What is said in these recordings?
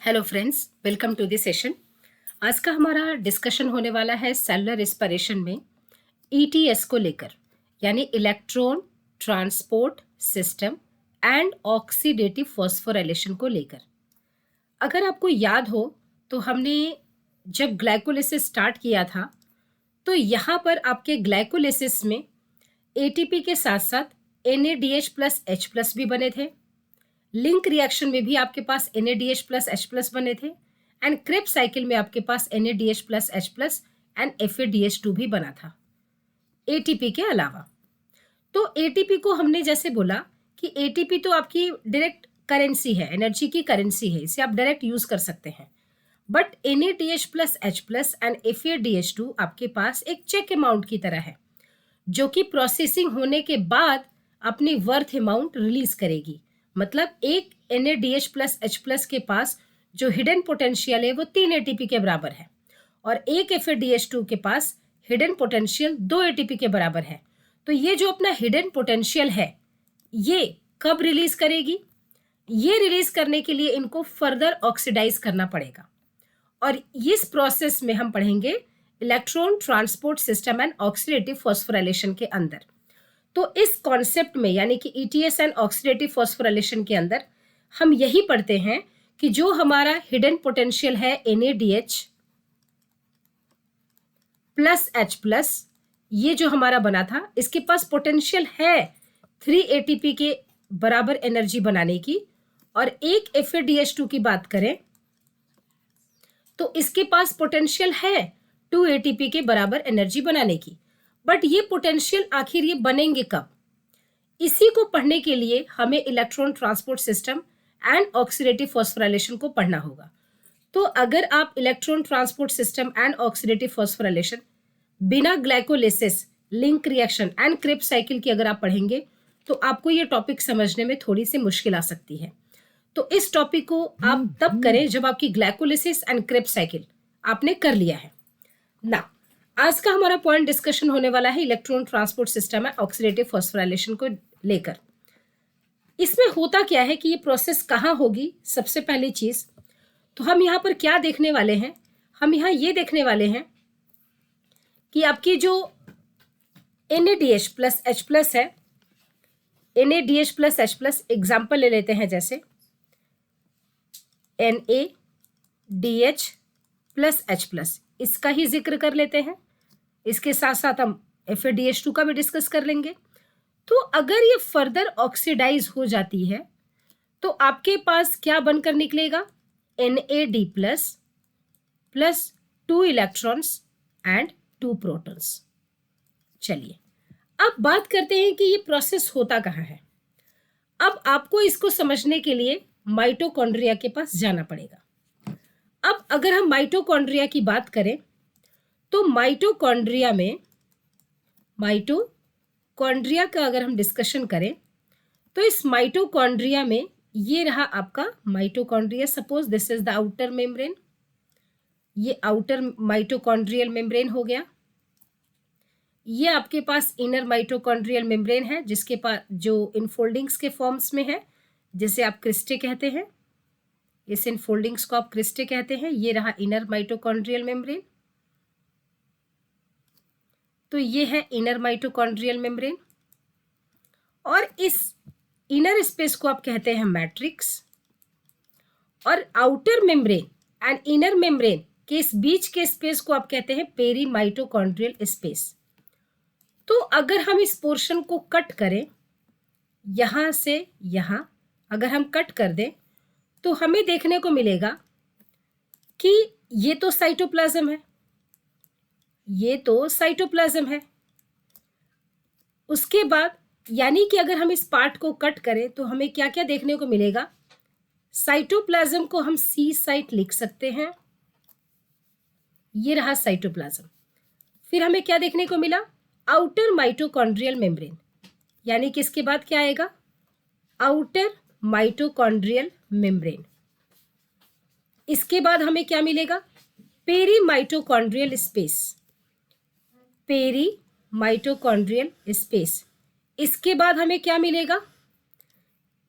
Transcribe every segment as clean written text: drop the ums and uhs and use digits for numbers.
Hello friends, welcome to this session. आज का हमारा डिस्कशन होने वाला है सेलुलर रेस्पिरेशन में ईटीएस को लेकर, यानी electron transport system and oxidative phosphorylation को लेकर। अगर आपको याद हो तो हमने जब ग्लाइकोलिसिस स्टार्ट किया था तो यहाँ पर आपके ग्लाइकोलिसिस में एटीपी के साथ साथ NADH प्लस H प्लस भी बने थे। लिंक रिएक्शन में भी आपके पास NADH प्लस H प्लस बने थे एंड क्रेब्स साइकिल में आपके पास NADH plus H plus and FADH2 भी बना था एटीपी के अलावा। तो एटीपी को हमने जैसे बोला कि एटीपी तो आपकी डायरेक्ट करेंसी है, एनर्जी की करेंसी है, इसे आप डायरेक्ट यूज कर सकते हैं। But NADH plus H plus and FADH2 आपके पास एक चेक अमाउंट की तरह है, जो कि प्रोसेसिंग होने के बाद अपनी वर्थ अमाउंट रिलीज करेगी। मतलब एक NADH प्लस H प्लस के पास जो हिडन पोटेंशियल है वो 3 ATP के बराबर है और एक FADH2 के पास हिडन पोटेंशियल 2 ATP के बराबर है। तो ये जो अपना हिडन पोटेंशियल है ये कब रिलीज करेगी? ये रिलीज करने के लिए इनको फर्दर ऑक्सीडाइज करना पड़ेगा और इस प्रोसेस में हम पढ़ेंगे electron transport system and oxidative phosphorylation के अंदर। तो इस कॉन्सेप्ट में यानी कि ईटीएस एंड ऑक्सीडेटिव फॉस्फोराइलेशन के अंदर हम यही पढ़ते हैं कि जो हमारा हिडन पोटेंशियल है NADH प्लस H प्लस, ये जो हमारा बना था इसके पास पोटेंशियल है 3 ATP के बराबर एनर्जी बनाने की, और एक FADH2 की बात करें तो इसके पास पोटेंशियल है 2 ATP के बराबर एनर्जी बनाने की। बट ये पोटेंशियल आखिर ये बनेंगे कब? इसी को पढ़ने के लिए हमें electron transport system and oxidative phosphorylation को पढ़ना होगा। तो अगर आप electron transport system and oxidative phosphorylation बिना glycolysis, link reaction and Krebs cycle की अगर आप पढ़ेंगे तो आपको ये टॉपिक समझने में थोड़ी सी मुश्किल आ सकती है। तो इस टॉपिक को आप तब करें जब आपकी ग्लाइकोलिसिस एंड क्रेब्स साइकिल आपने कर लिया है ना। आज का हमारा पॉइंट डिस्कशन होने वाला है इलेक्ट्रॉन ट्रांसपोर्ट सिस्टम है ऑक्सीडेटिव फॉस्फोराइलेशन को लेकर। इसमें होता क्या है कि ये प्रोसेस कहाँ होगी? सबसे पहली चीज तो हम यहाँ पर क्या देखने वाले हैं, हम यहाँ ये देखने वाले हैं कि आपकी जो NADH प्लस H प्लस है, NADH plus H plus example ले लेते हैं, जैसे NADH प्लस H प्लस, इसका ही जिक्र कर लेते हैं। इसके साथ साथ हम FADH2 का भी डिस्कस कर लेंगे। तो अगर ये फर्दर ऑक्सीडाइज हो जाती है तो आपके पास क्या बनकर निकलेगा? NAD plus plus 2 electrons and 2 protons. चलिए अब बात करते हैं कि ये प्रोसेस होता कहाँ है। अब आपको इसको समझने के लिए माइटोकॉन्ड्रिया के पास जाना पड़ेगा। अब अगर हम माइटोकॉन्ड्रिया की बात करें तो माइटोकॉन्ड्रिया का अगर हम डिस्कशन करें तो इस माइटोकॉन्ड्रिया में ये रहा आपका mitochondria. Suppose this is the outer membrane, ये आउटर माइटोकॉन्ड्रियल मेम्ब्रेन हो गया। ये आपके पास इनर माइटोकॉन्ड्रियल मेम्ब्रेन है जिसके पास जो इनफोल्डिंग्स के फॉर्म्स में है, जिसे आप क्रिस्टे कहते हैं। इस इनफोल्डिंग्स को आप क्रिस्टे कहते हैं। ये रहा इनर माइटोकॉन्ड्रियल मेम्ब्रेन। तो ये है इनर माइटोकॉन्ड्रियल मेम्ब्रेन और इस इनर स्पेस को आप कहते हैं मैट्रिक्स, और outer membrane and inner membrane के इस बीच के स्पेस को आप कहते हैं पेरी माइटोकॉन्ड्रियल स्पेस। तो अगर हम इस पोर्शन को कट करें, यहां से यहां अगर हम कट कर दें तो हमें देखने को मिलेगा कि ये तो साइटोप्लाज्म है, ये तो साइटोप्लाज्म है। उसके बाद यानी कि अगर हम इस पार्ट को कट करें तो हमें क्या क्या देखने को मिलेगा? साइटोप्लाज्म को हम C साइट लिख सकते हैं, ये रहा साइटोप्लाज्म। फिर हमें क्या देखने को मिला? आउटर माइटोकॉन्ड्रियल मेम्ब्रेन, यानी कि इसके बाद क्या आएगा? Outer mitochondrial membrane. इसके बाद हमें क्या मिलेगा? Peri mitochondrial space, peri mitochondrial space. इसके बाद हमें क्या मिलेगा?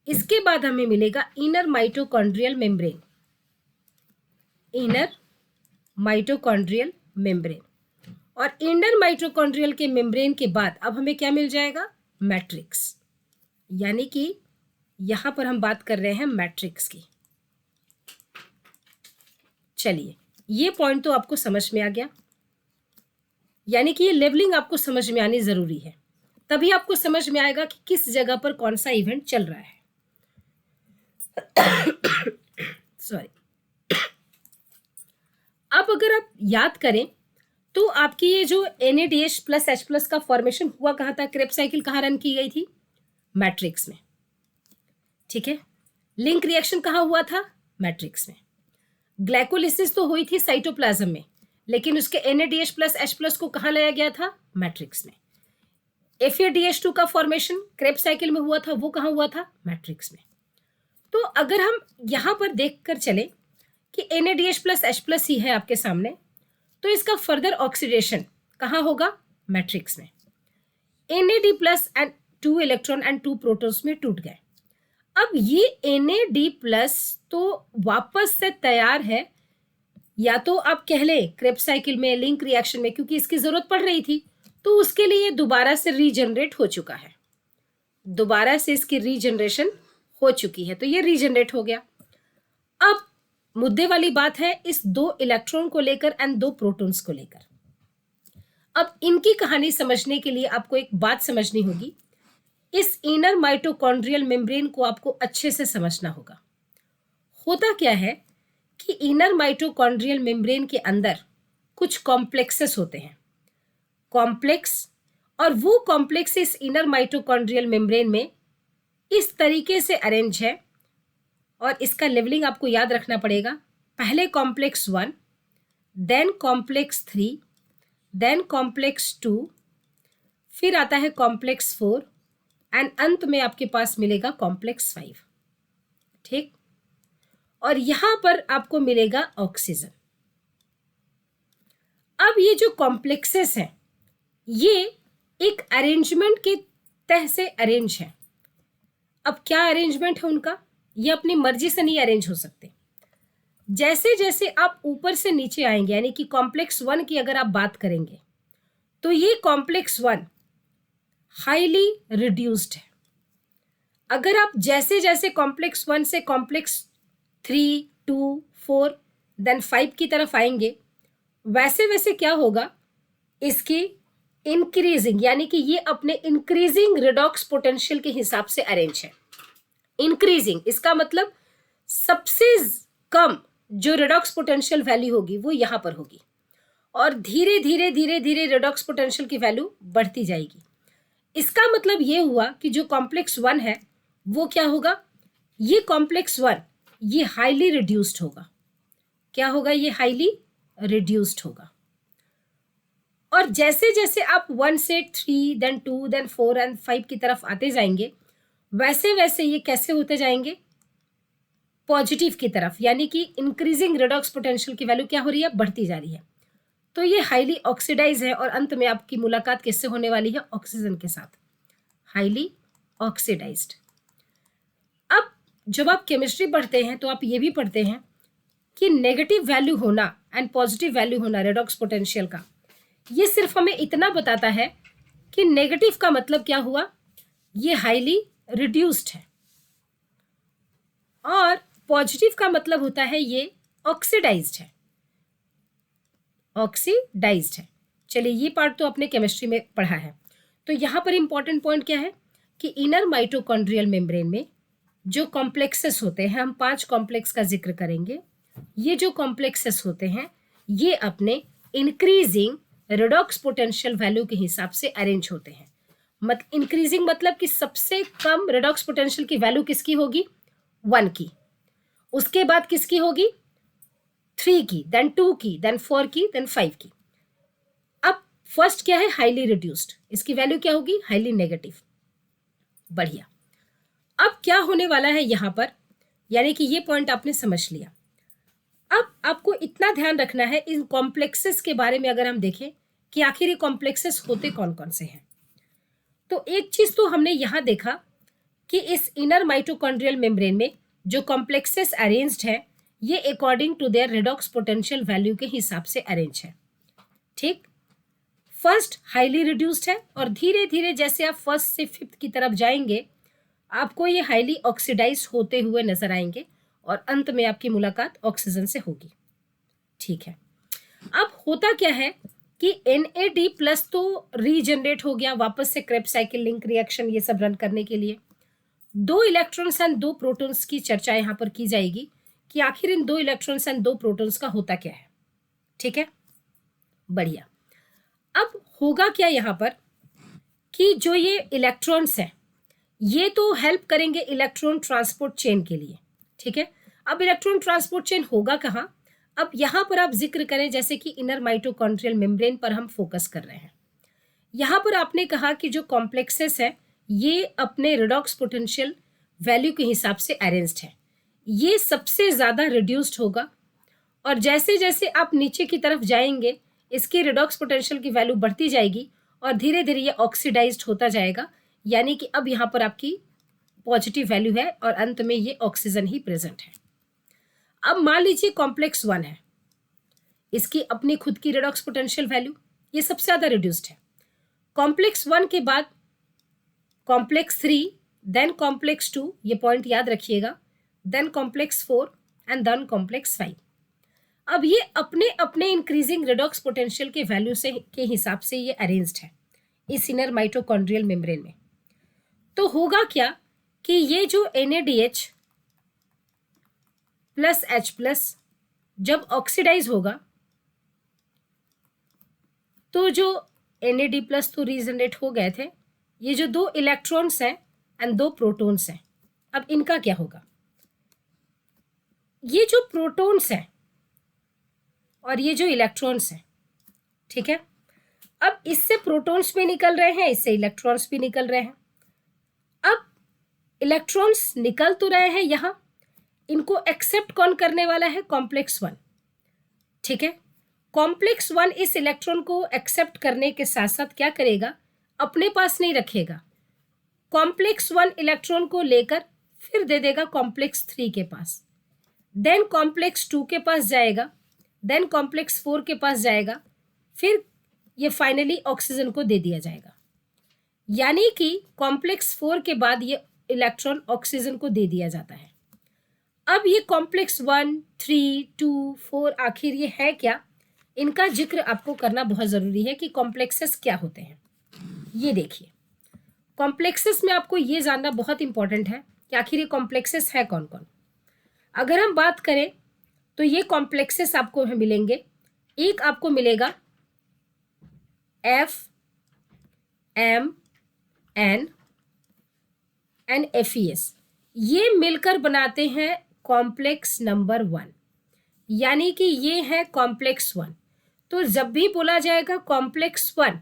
इसके बाद हमें मिलेगा inner mitochondrial membrane. Inner mitochondrial membrane. और इनर माइटोकॉन्ड्रियल के मेम्ब्रेन के बाद अब हमें क्या मिल जाएगा? मैट्रिक्स। यानी कि यहां पर हम बात कर रहे हैं मैट्रिक्स की। चलिए, ये पॉइंट तो आपको समझ में आ गया। यानी कि ये लेवलिंग आपको समझ में आनी जरूरी है, तभी आपको समझ में आएगा कि किस जगह पर कौन सा इवेंट चल रहा है। सॉरी। अब अगर आप याद करें तो आपकी ये जो NADH प्लस H प्लस का फॉर्मेशन हुआ कहाँ था? क्रेब्स साइकिल कहाँ रन की गई थी? मैट्रिक्स में। ठीक है। लिंक रिएक्शन कहाँ हुआ था? मैट्रिक्स में। ग्लाइकोलिसिस तो हुई थी साइटोप्लाज्म में, लेकिन उसके NADH प्लस H प्लस को कहाँ लाया गया था? मैट्रिक्स में। FADH2 का फॉर्मेशन क्रेब्स साइकिल में हुआ था, वो कहाँ हुआ था? मैट्रिक्स में। तो अगर हम यहाँ पर देखकर चले कि NADH प्लस H प्लस ही है आपके सामने, तो इसका फर्दर ऑक्सीडेशन कहाँ होगा? मैट्रिक्स में। NAD plus and 2 electron and 2 protons में टूट गए। अब ये NAD प्लस तो वापस से तैयार है, या तो आप कह लें क्रेब्स साइकिल में, लिंक रिएक्शन में, क्योंकि इसकी जरूरत पड़ रही थी, तो उसके लिए दोबारा से रीजनरेट हो चुका है। दोबारा से इसकी रीजनरेशन हो चुकी है, तो ये रीजनरेट हो गया। अब मुद्दे वाली बात है इस 2 इलेक्ट्रॉन को लेकर एंड 2 प्रोटॉन्स को लेकर। अब इनकी कहानी समझने के लिए आपको एक बात समझनी होगी। इस इनर माइटोकॉन्ड्रियल मेम्ब्रेन को आपको अच्छे से समझना होगा। होता क्या है कि इनर माइटोकॉन्ड्रियल मेम्ब्रेन के अंदर कुछ कॉम्प्लेक्सेस होते हैं, कॉम्प्लेक्स, और वो कॉम्प्लेक्स इस इनर माइटोकॉन्ड्रियल मेम्ब्रेन में इस तरीके से अरेंज है, और इसका लेवलिंग आपको याद रखना पड़ेगा। पहले complex 1, then complex 3, then complex 2, फिर आता है कॉम्प्लेक्स 4 एंड अंत में आपके पास मिलेगा कॉम्प्लेक्स 5। ठीक। और यहां पर आपको मिलेगा ऑक्सीजन। अब ये जो कॉम्प्लेक्सेस हैं, ये एक अरेंजमेंट के तह से अरेंज है। अब क्या अरेंजमेंट है उनका? ये अपनी मर्जी से नहीं अरेंज हो सकते। जैसे जैसे आप ऊपर से नीचे आएंगे, यानी कि कॉम्प्लेक्स 1 की अगर आप बात करेंगे, तो ये कॉम्प्लेक्स 1 हाईली रिड्यूस्ड है। अगर आप जैसे जैसे कॉम्प्लेक्स 1 से कॉम्प्लेक्स 3, 2, 4 देन 5 की तरफ आएंगे, वैसे वैसे क्या होगा? इसकी इंक्रीजिंग, यानी कि ये अपने इंक्रीजिंग रिडॉक्स पोटेंशियल के हिसाब से अरेंज है। इंक्रीजिंग इसका मतलब सबसे कम जो रिडॉक्स पोटेंशियल वैल्यू होगी वो यहां पर होगी, और धीरे धीरे धीरे धीरे रिडॉक्स पोटेंशियल की वैल्यू बढ़ती जाएगी। इसका मतलब ये हुआ कि जो कॉम्प्लेक्स 1 है वो क्या होगा? ये कॉम्प्लेक्स 1 ये हाईली रिड्यूस्ड होगा। क्या होगा? ये हाईली रिड्यूस्ड होगा। और जैसे जैसे आप 1 से 3 देन 2 देन 4 एंड 5 की तरफ आते जाएंगे, वैसे वैसे ये कैसे होते जाएंगे? पॉजिटिव की तरफ, यानी कि इंक्रीजिंग रिडॉक्स पोटेंशियल की वैल्यू क्या हो रही है? बढ़ती जा रही है। तो ये हाईली ऑक्सीडाइज है, और अंत में आपकी मुलाकात किससे होने वाली है? ऑक्सीजन के साथ। Highly oxidised. अब जब आप केमिस्ट्री पढ़ते हैं तो आप ये भी पढ़ते हैं कि नेगेटिव वैल्यू होना एंड पॉजिटिव वैल्यू होना रिडॉक्स पोटेंशियल का, ये सिर्फ हमें इतना बताता है कि नेगेटिव का मतलब क्या हुआ? ये हाईली रिड्यूस्ड है, और पॉजिटिव का मतलब होता है ये ऑक्सीडाइज्ड है। ऑक्सीडाइज्ड है। चलिए, ये पार्ट तो आपने केमिस्ट्री में पढ़ा है। तो यहाँ पर इंपॉर्टेंट पॉइंट क्या है कि इनर माइटोकॉन्ड्रियल मेम्ब्रेन में जो कॉम्प्लेक्सेस होते हैं, हम 5 कॉम्प्लेक्स का जिक्र करेंगे। ये जो कॉम्प्लेक्सेस होते हैं ये अपने इंक्रीजिंग रिडॉक्स पोटेंशियल वैल्यू के हिसाब से अरेंज होते हैं। इंक्रीजिंग मतलब कि सबसे कम रिडॉक्स पोटेंशियल की वैल्यू किसकी होगी? 1 की। उसके बाद किसकी होगी? 3 की, देन 2 की, देन 4 की, देन 5 की। अब फर्स्ट क्या है? Highly reduced. इसकी वैल्यू क्या होगी? Highly negative. बढ़िया। अब क्या होने वाला है यहां पर? यानी कि ये पॉइंट आपने समझ लिया। अब आपको इतना ध्यान रखना है इन कॉम्प्लेक्सेस के बारे में। अगर हम देखें कि आखिर ये कॉम्प्लेक्सेस होते कौन कौन से हैं, तो एक चीज तो हमने यहां देखा कि इस इनर माइटोकॉन्ड्रियल मेम्ब्रेन में जो कॉम्प्लेक्सेस अरेंज्ड है, ये according to their redox potential value के हिसाब से अरेंज है। ठीक, फर्स्ट हाईली रिड्यूस्ड है और धीरे धीरे जैसे आप फर्स्ट से फिफ्थ की तरफ जाएंगे आपको ये हाईली ऑक्सीडाइज होते हुए नजर आएंगे और अंत में आपकी मुलाकात ऑक्सीजन से होगी। ठीक है, अब होता क्या है कि NAD प्लस तो रीजनरेट हो गया वापस से क्रेब्स साइकिल लिंक रिएक्शन ये सब रन करने के लिए। 2 इलेक्ट्रॉन्स एंड 2 प्रोटॉन्स की चर्चा यहाँ पर की जाएगी कि आखिर इन 2 इलेक्ट्रॉन्स एंड 2 प्रोटॉन्स का होता क्या है। ठीक है, बढ़िया। अब होगा क्या यहाँ पर कि जो ये इलेक्ट्रॉन्स हैं ये तो हेल्प करेंगे इलेक्ट्रॉन ट्रांसपोर्ट चेन के लिए। ठीक है, अब इलेक्ट्रॉन ट्रांसपोर्ट चेन होगा कहाँ? अब यहाँ पर आप जिक्र करें जैसे कि इनर माइटोकॉन्ड्रियल मेम्ब्रेन पर हम फोकस कर रहे हैं। यहाँ पर आपने कहा कि जो कॉम्प्लेक्सेस है ये अपने रेडॉक्स पोटेंशियल वैल्यू के हिसाब से अरेंज्ड है। ये सबसे ज़्यादा रिड्यूस्ड होगा और जैसे जैसे आप नीचे की तरफ जाएंगे इसकी रेडॉक्स पोटेंशियल की वैल्यू बढ़ती जाएगी और धीरे धीरे ये ऑक्सीडाइज्ड होता जाएगा, यानी कि अब यहाँ पर आपकी पॉजिटिव वैल्यू है और अंत में ये ऑक्सीजन ही प्रेजेंट है। अब मान लीजिए कॉम्प्लेक्स 1 है, इसकी अपनी खुद की रेडॉक्स पोटेंशियल वैल्यू ये सबसे ज़्यादा रिड्यूस्ड है। कॉम्प्लेक्स 1 के बाद कॉम्प्लेक्स 3, देन कॉम्प्लेक्स 2, ये पॉइंट याद रखिएगा, then complex 4 and then complex 5। अब ये अपने अपने इंक्रीजिंग रेडॉक्स पोटेंशियल के वैल्यू से के हिसाब से ये अरेंज्ड है इस इनर माइटोकॉन्ड्रियल मेम्ब्रेन में। तो होगा क्या कि ये जो NADH प्लस H प्लस जब ऑक्सीडाइज होगा तो जो NAD प्लस तो रीजनरेट हो गए थे, ये जो 2 इलेक्ट्रॉन्स हैं एंड 2 प्रोटॉन्स हैं, अब इनका क्या होगा? ये जो प्रोटॉन्स हैं और ये जो इलेक्ट्रॉन्स हैं, ठीक है, अब इससे प्रोटॉन्स भी निकल रहे हैं, इससे इलेक्ट्रॉन्स भी निकल रहे हैं। अब इलेक्ट्रॉन्स निकल तो रहे हैं यहाँ, इनको एक्सेप्ट कौन करने वाला है? कॉम्प्लेक्स 1। ठीक है, कॉम्प्लेक्स 1 इस इलेक्ट्रॉन को एक्सेप्ट करने के साथ साथ क्या करेगा? अपने पास नहीं रखेगा, कॉम्प्लेक्स 1 इलेक्ट्रॉन को लेकर फिर दे देगा कॉम्प्लेक्स 3 के पास, देन कॉम्प्लेक्स 2 के पास जाएगा, देन कॉम्प्लेक्स 4 के पास जाएगा, फिर ये फाइनली ऑक्सीजन को दे दिया जाएगा। यानी कि कॉम्प्लेक्स 4 के बाद ये इलेक्ट्रॉन ऑक्सीजन को दे दिया जाता है। अब ये कॉम्प्लेक्स 1, 3, 2, 4 आखिर ये है क्या? इनका जिक्र आपको करना बहुत ज़रूरी है कि कॉम्प्लेक्सेस क्या होते हैं। ये देखिए, कॉम्प्लेक्सेस में आपको ये जानना बहुत इंपॉर्टेंट है कि आखिर ये कॉम्प्लेक्सेस है कौन कौन। अगर हम बात करें तो ये कॉम्प्लेक्सेस आपको मिलेंगे, एक आपको मिलेगा F, M, N and FES, ये मिलकर बनाते हैं कॉम्प्लेक्स नंबर 1, यानी कि ये है कॉम्प्लेक्स 1। तो जब भी बोला जाएगा कॉम्प्लेक्स 1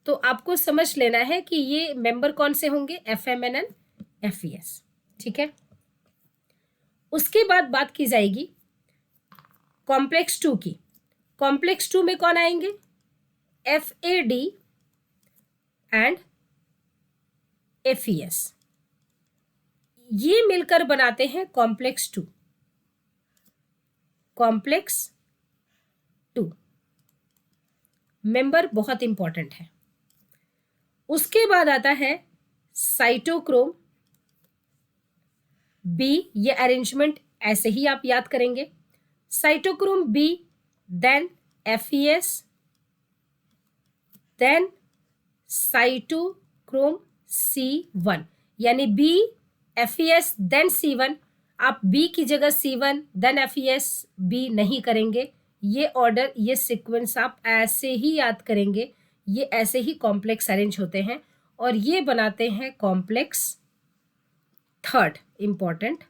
तो आपको समझ लेना है कि ये मेंबर कौन से होंगे? FMNN, FES। ठीक है, उसके बाद बात की जाएगी कॉम्प्लेक्स 2 की। कॉम्प्लेक्स 2 में कौन आएंगे? FAD एंड FES, ये मिलकर बनाते हैं कॉम्प्लेक्स 2। कॉम्प्लेक्स 2 मेंबर बहुत इंपॉर्टेंट है। उसके बाद आता है साइटोक्रोम B, ये अरेंजमेंट ऐसे ही आप याद करेंगे, cytochrome B, then FES, then cytochrome C1, यानी B, FES, देन C1। आप B की जगह C1 देन FES B नहीं करेंगे, ये ऑर्डर, ये सीक्वेंस आप ऐसे ही याद करेंगे। ये ऐसे ही कॉम्प्लेक्स अरेंज होते हैं और ये बनाते हैं कॉम्प्लेक्स 3, इंपॉर्टेंट।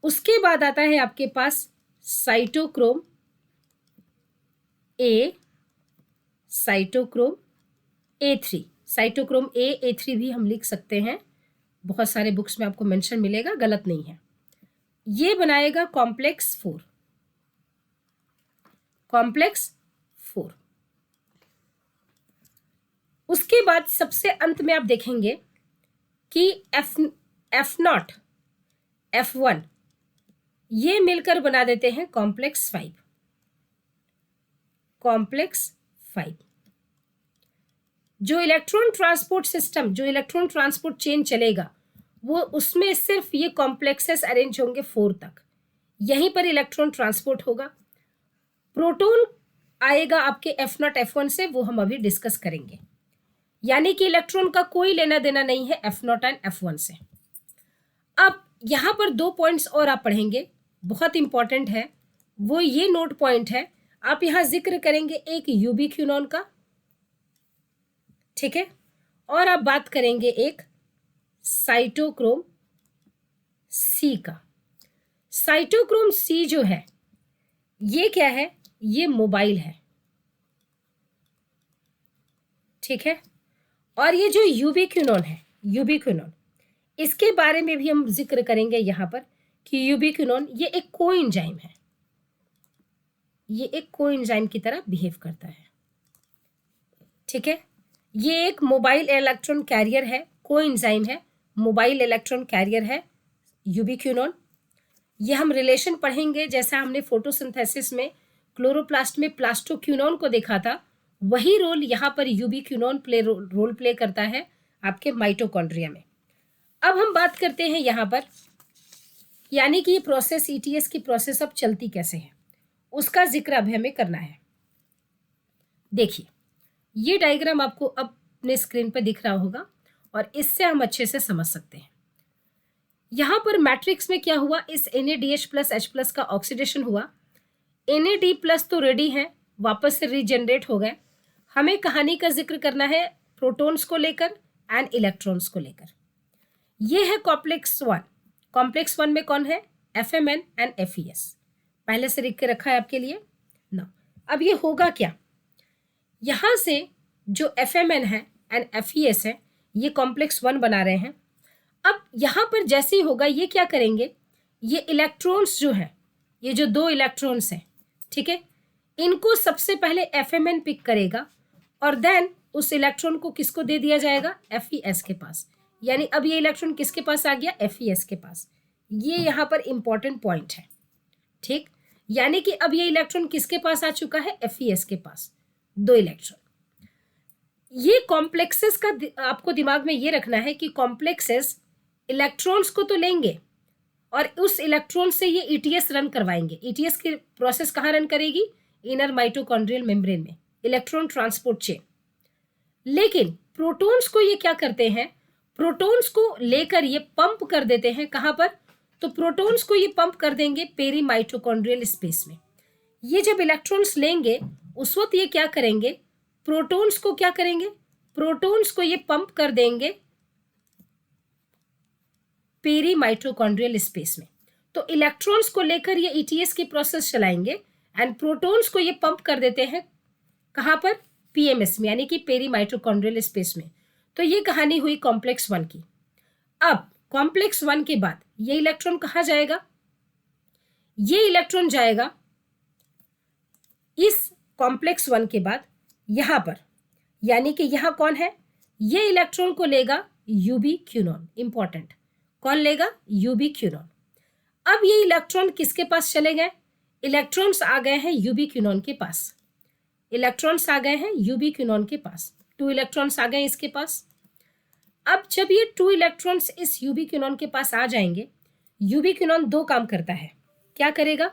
उसके बाद आता है आपके पास cytochrome A, cytochrome A3, cytochrome A3 भी हम लिख सकते हैं, बहुत सारे बुक्स में आपको मेंशन मिलेगा, गलत नहीं है। ये बनाएगा कॉम्प्लेक्स 4, कॉम्प्लेक्स 4। उसके बाद सबसे अंत में आप देखेंगे कि F0, F1, ये मिलकर बना देते हैं कॉम्प्लेक्स 5। कॉम्प्लेक्स 5 जो इलेक्ट्रॉन ट्रांसपोर्ट सिस्टम, जो इलेक्ट्रॉन ट्रांसपोर्ट चेन चलेगा, वो उसमें सिर्फ ये कॉम्प्लेक्सेस अरेंज होंगे 4 तक। यहीं पर इलेक्ट्रॉन ट्रांसपोर्ट होगा। प्रोटॉन आएगा आपके F0 F1 से, वो हम अभी डिस्कस करेंगे। यानी कि इलेक्ट्रॉन का कोई लेना देना नहीं है F0 एंड F1 से। अब यहाँ पर 2 पॉइंट्स और आप पढ़ेंगे, बहुत इंपॉर्टेंट है, वो ये नोट पॉइंट है। आप यहाँ जिक्र करेंगे एक यूबिक्विनोन का, ठीक है, और आप बात करेंगे एक साइटोक्रोम सी का। साइटोक्रोम सी जो है ये क्या है, ये मोबाइल है, ठीक है। और ये जो यूबिक्विनोन है, यूबिक्विनोन, इसके बारे में भी हम जिक्र करेंगे यहाँ पर कि यूबिक्विनोन ये एक कोएंजाइम है, ये एक कोएंजाइम की तरह बिहेव करता है, ठीक है। ये एक मोबाइल इलेक्ट्रॉन कैरियर है, कोएंजाइम है, मोबाइल इलेक्ट्रॉन कैरियर है यूबिक्विनोन। ये हम रिलेशन पढ़ेंगे, जैसा हमने फोटोसिंथेसिस में क्लोरोप्लास्ट में प्लास्टोक्विनोन को देखा था, वही रोल यहाँ पर यूबिक्विनोन रोल प्ले करता है आपके माइटोकॉन्ड्रिया में। अब हम बात करते हैं यहाँ पर, यानी कि ये प्रोसेस ETS की प्रोसेस अब चलती कैसे है, उसका जिक्र अभी हमें करना है। देखिए ये डायग्राम आपको अपने स्क्रीन पर दिख रहा होगा और इससे हम अच्छे से समझ सकते हैं। यहाँ पर मैट्रिक्स में क्या हुआ, इस NADH+H+ का ऑक्सीडेशन हुआ। NAD+ तो रेडी है, वापस से रीजनरेट हो गए। हमें कहानी का जिक्र करना है प्रोटॉन्स को लेकर एंड इलेक्ट्रॉन्स को लेकर। ये है कॉम्प्लेक्स 1। कॉम्प्लेक्स 1 में कौन है, FMN एंड FES, पहले से लिख के रखा है आपके लिए ना। अब ये होगा क्या, यहाँ से जो FMN है एंड FES है, ये कॉम्प्लेक्स 1 बना रहे हैं। अब यहाँ पर जैसे ही होगा, ये क्या करेंगे, ये इलेक्ट्रॉन्स जो है, ये जो 2 इलेक्ट्रॉन्स हैं, ठीक है, इनको सबसे पहले FMN पिक करेगा और देन उस इलेक्ट्रॉन को किसको दे दिया जाएगा, FES के पास। यानी अब ये इलेक्ट्रॉन किसके पास आ गया, FES के पास। ये यहाँ पर इंपॉर्टेंट पॉइंट है, ठीक। यानी कि अब ये इलेक्ट्रॉन किसके पास आ चुका है, FES के पास, 2 इलेक्ट्रॉन। ये कॉम्प्लेक्सेस का आपको दिमाग में ये रखना है कि कॉम्प्लेक्सेस इलेक्ट्रॉन्स को तो लेंगे और उस इलेक्ट्रॉन से ये ETS रन करवाएंगे। ETS की प्रोसेस कहाँ रन करेगी, इनर माइटोकॉन्ड्रियल मेम्ब्रेन में, इलेक्ट्रॉन ट्रांसपोर्ट चेन। लेकिन प्रोटॉन्स को ये क्या करते हैं, प्रोटॉन्स को लेकर ये पंप कर देते हैं, कहाँ पर, तो प्रोटॉन्स को ये पंप कर देंगे पेरी माइटोकॉन्ड्रियल स्पेस में। ये जब इलेक्ट्रॉन्स लेंगे उस वक्त ये क्या करेंगे, प्रोटॉन्स को क्या करेंगे, प्रोटॉन्स को ये पंप कर देंगे पेरी माइटोकॉन्ड्रियल स्पेस में। तो इलेक्ट्रॉन्स को लेकर ये ETS की प्रोसेस चलाएंगे एंड प्रोटॉन्स को ये पंप कर देते हैं कहाँ पर, PMS में, यानी कि पेरी माइटोकॉन्ड्रियल स्पेस में। तो ये कहानी हुई कॉम्प्लेक्स 1 की। अब कॉम्प्लेक्स 1 के बाद ये इलेक्ट्रॉन कहाँ जाएगा, ये इलेक्ट्रॉन जाएगा इस कॉम्प्लेक्स 1 के बाद यहाँ पर, यानी कि यहाँ कौन है, ये इलेक्ट्रॉन को लेगा यूबिक्विनोन। इंपॉर्टेंट, कौन लेगा, यूबिक्विनोन। अब ये इलेक्ट्रॉन किसके पास चले गए, इलेक्ट्रॉन्स आ गए हैं यूबिक्विनोन के पास, इलेक्ट्रॉन्स आ गए हैं यूबिक्विनोन के पास, 2 इलेक्ट्रॉन्स आ गए इसके पास। अब जब ये 2 इलेक्ट्रॉन्स इस यूबिक्विनोन के पास आ जाएंगे, यूबिक्विनोन 2 काम करता है, क्या करेगा,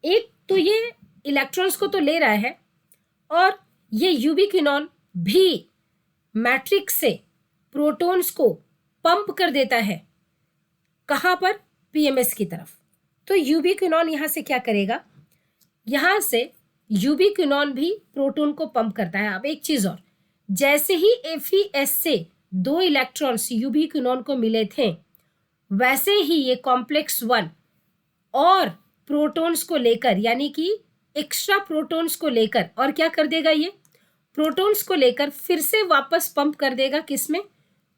एक तो ये इलेक्ट्रॉन्स को तो ले रहा है और ये यूबिक्विनोन भी मैट्रिक्स से प्रोटॉन्स को पंप कर देता है, कहाँ पर, PMS की तरफ। तो यूबिक्विनोन यहाँ से क्या करेगा, यहाँ से यूबिक्विनोन भी प्रोटॉन को पंप करता है। अब एक चीज और, जैसे ही FES से 2 इलेक्ट्रॉन्स यूबिक्विनोन को मिले थे, वैसे ही ये कॉम्प्लेक्स 1 और प्रोटॉन्स को लेकर, यानी कि एक्स्ट्रा प्रोटॉन्स को लेकर, और क्या कर देगा, ये प्रोटॉन्स को लेकर फिर से वापस पंप कर देगा किसमें,